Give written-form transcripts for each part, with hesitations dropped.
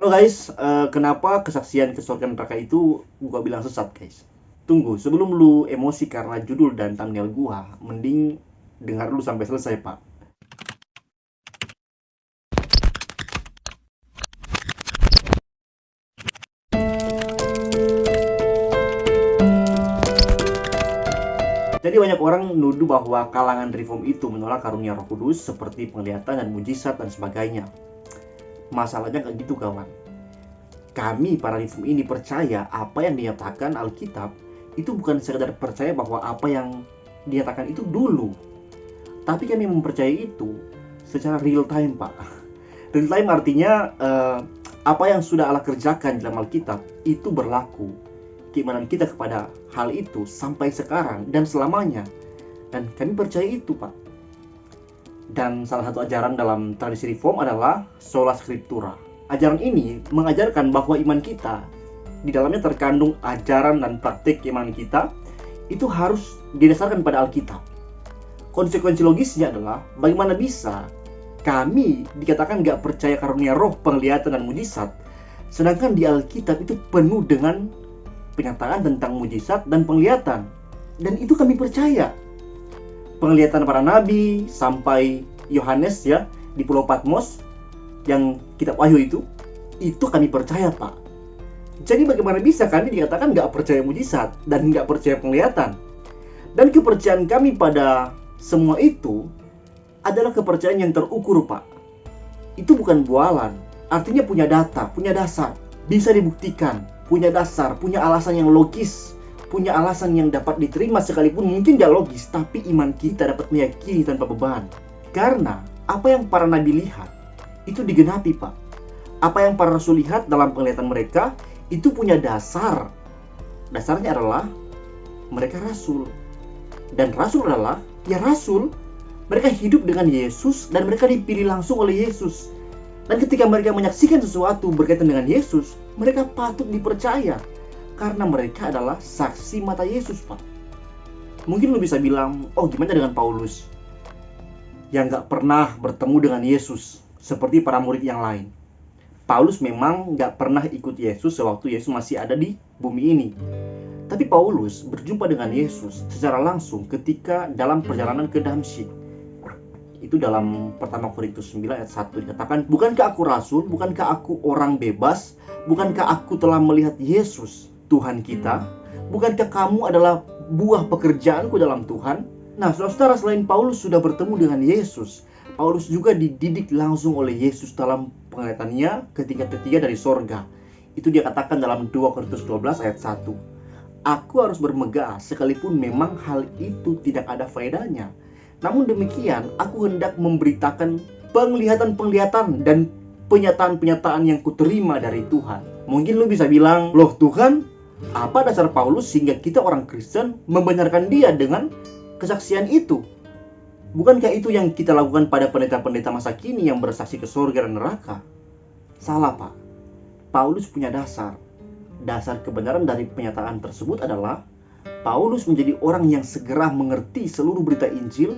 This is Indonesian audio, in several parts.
Halo guys, kenapa kesaksian ke surga neraka itu gua bilang sesat guys? Tunggu, sebelum lu emosi karena judul dan thumbnail gua, mending dengar dulu sampai selesai pak. Jadi banyak orang nuduh bahwa kalangan reform itu menolak karunia Roh Kudus seperti penglihatan dan mujizat dan sebagainya. Masalahnya nggak gitu kawan. Kami para reform ini percaya apa yang dinyatakan Alkitab itu bukan sekedar percaya bahwa apa yang dinyatakan itu dulu, tapi kami mempercayai itu secara real time pak. Real time artinya apa yang sudah Allah kerjakan dalam Alkitab itu berlaku. Keimanan kita kepada hal itu sampai sekarang dan selamanya, dan kami percaya itu pak. Dan salah satu ajaran dalam tradisi reform adalah sola scriptura. Ajaran ini mengajarkan bahwa iman kita di dalamnya terkandung ajaran dan praktik iman kita itu harus didasarkan pada Alkitab. Konsekuensi logisnya adalah bagaimana bisa kami dikatakan gak percaya karunia roh, penglihatan dan mujizat, sedangkan di Alkitab itu penuh dengan penyataan tentang mujizat dan penglihatan, dan itu kami percaya. Penglihatan para nabi sampai Yohanes ya di Pulau Patmos yang kitab Wahyu itu kami percaya pak. Jadi bagaimana bisa kami dikatakan gak percaya mujizat dan gak percaya penglihatan? Dan kepercayaan kami pada semua itu adalah kepercayaan yang terukur pak. Itu bukan bualan, artinya punya data, punya dasar, bisa dibuktikan, punya dasar, punya alasan yang logis, punya alasan yang dapat diterima sekalipun mungkin gak logis, tapi iman kita dapat meyakini tanpa beban. Karena apa yang para nabi lihat itu digenapi pak. Apa yang para rasul lihat dalam penglihatan mereka itu punya dasar. Dasarnya adalah mereka rasul. Dan rasul adalah ya rasul. Mereka hidup dengan Yesus dan mereka dipilih langsung oleh Yesus. Dan ketika mereka menyaksikan sesuatu berkaitan dengan Yesus, mereka patut dipercaya karena mereka adalah saksi mata Yesus pak. Mungkin lu bisa bilang, oh gimana dengan Paulus yang gak pernah bertemu dengan Yesus seperti para murid yang lain? Paulus memang gak pernah ikut Yesus sewaktu Yesus masih ada di bumi ini. Tapi Paulus berjumpa dengan Yesus secara langsung ketika dalam perjalanan ke Damsyik. Itu dalam pertama Korintus 9 ayat 1 dikatakan, bukankah aku rasul, bukankah aku orang bebas, bukankah aku telah melihat Yesus Tuhan kita, bukankah kamu adalah buah pekerjaanku dalam Tuhan? Nah saudara, selain Paulus sudah bertemu dengan Yesus, Paulus juga dididik langsung oleh Yesus dalam penglihatannya ketiga dari sorga. Itu dia katakan dalam 2 Korintus 12 ayat 1. Aku harus bermegah sekalipun memang hal itu tidak ada faedahnya. Namun demikian, aku hendak memberitakan penglihatan-penglihatan dan penyataan-penyataan yang kuterima dari Tuhan. Mungkin lu bisa bilang, loh Tuhan, apa dasar Paulus sehingga kita orang Kristen membenarkan dia dengan kesaksian itu? Bukankah itu yang kita lakukan pada pendeta-pendeta masa kini yang bersaksi ke surga dan neraka? Salah pak. Paulus punya dasar. Dasar kebenaran dari penyataan tersebut adalah Paulus menjadi orang yang segera mengerti seluruh berita Injil,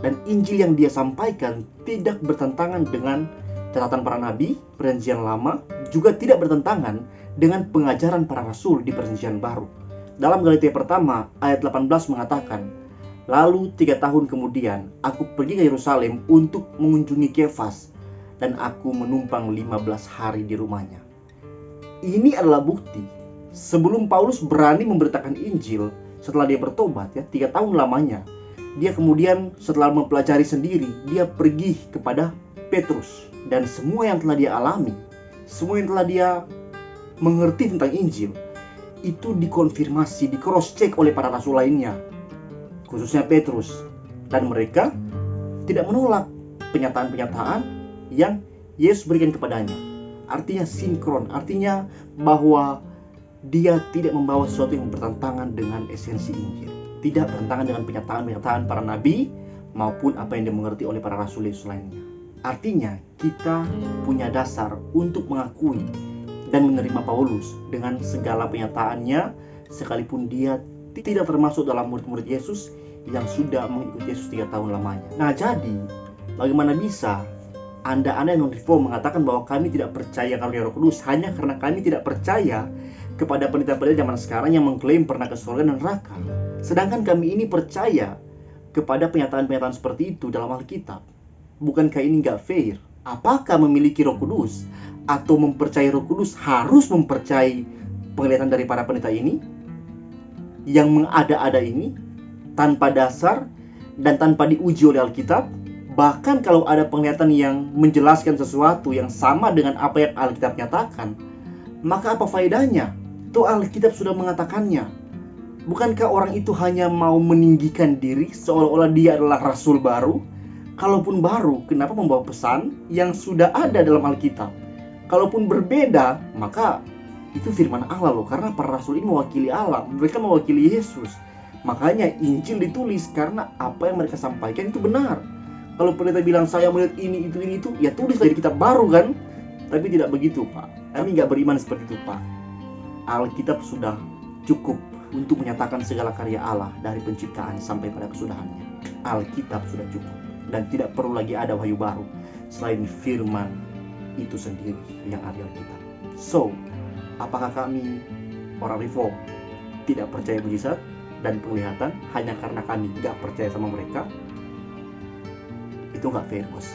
dan Injil yang dia sampaikan tidak bertentangan dengan catatan para nabi Perjanjian Lama, juga tidak bertentangan dengan pengajaran para rasul di Perjanjian Baru. Dalam Galatia pertama ayat 18 mengatakan, lalu 3 tahun kemudian aku pergi ke Yerusalem untuk mengunjungi Kefas, dan aku menumpang 15 hari di rumahnya. Ini adalah bukti sebelum Paulus berani memberitakan Injil setelah dia bertobat ya 3 tahun lamanya, dia kemudian setelah mempelajari sendiri, dia pergi kepada Petrus, dan semua yang telah dia alami, semua yang telah dia mengerti tentang Injil itu dikonfirmasi, di cross check oleh para rasul lainnya, khususnya Petrus, dan mereka tidak menolak penyataan-penyataan yang Yesus berikan kepadanya. Artinya sinkron, artinya bahwa dia tidak membawa sesuatu yang bertentangan dengan esensi Injil, tidak bertentangan dengan penyataan-penyataan para nabi maupun apa yang dimengerti oleh para rasul Yesus lainnya. Artinya kita punya dasar untuk mengakui dan menerima Paulus dengan segala penyataannya, sekalipun dia tidak termasuk dalam murid-murid Yesus yang sudah mengikuti Yesus 3 tahun lamanya. Nah jadi bagaimana bisa Anda yang non-reform mengatakan bahwa kami tidak percaya karunia Roh Kudus hanya karena kami tidak percaya kepada pendeta-pendeta zaman sekarang yang mengklaim pernah ke surga dan neraka. Sedangkan kami ini percaya kepada pernyataan-pernyataan seperti itu dalam Alkitab. Bukankah ini nggak fair? Apakah memiliki Roh Kudus atau mempercayai Roh Kudus harus mempercayai penglihatan dari para pendeta ini yang mengada-ada ini tanpa dasar dan tanpa diuji oleh Alkitab? Bahkan kalau ada penglihatan yang menjelaskan sesuatu yang sama dengan apa yang Alkitab nyatakan, maka apa faedahnya? Toh Alkitab sudah mengatakannya. Bukankah orang itu hanya mau meninggikan diri seolah-olah dia adalah rasul baru? Kalaupun baru, kenapa membawa pesan yang sudah ada dalam Alkitab? Kalaupun berbeda, maka itu firman Allah loh. Karena para rasul ini mewakili Allah, mereka mewakili Yesus. Makanya Injil ditulis karena apa yang mereka sampaikan itu benar. Kalau pendeta bilang saya melihat ini, itu, ya tulis dari kitab baru kan? Tapi tidak begitu, Pak. Kami nggak beriman seperti itu, Pak. Alkitab sudah cukup untuk menyatakan segala karya Allah dari penciptaan sampai pada kesudahannya. Alkitab sudah cukup dan tidak perlu lagi ada wahyu baru selain firman itu sendiri yang ada di Alkitab. So, apakah kami orang reform tidak percaya mujizat dan penglihatan hanya karena kami nggak percaya sama mereka? Itu nggak fair, bos.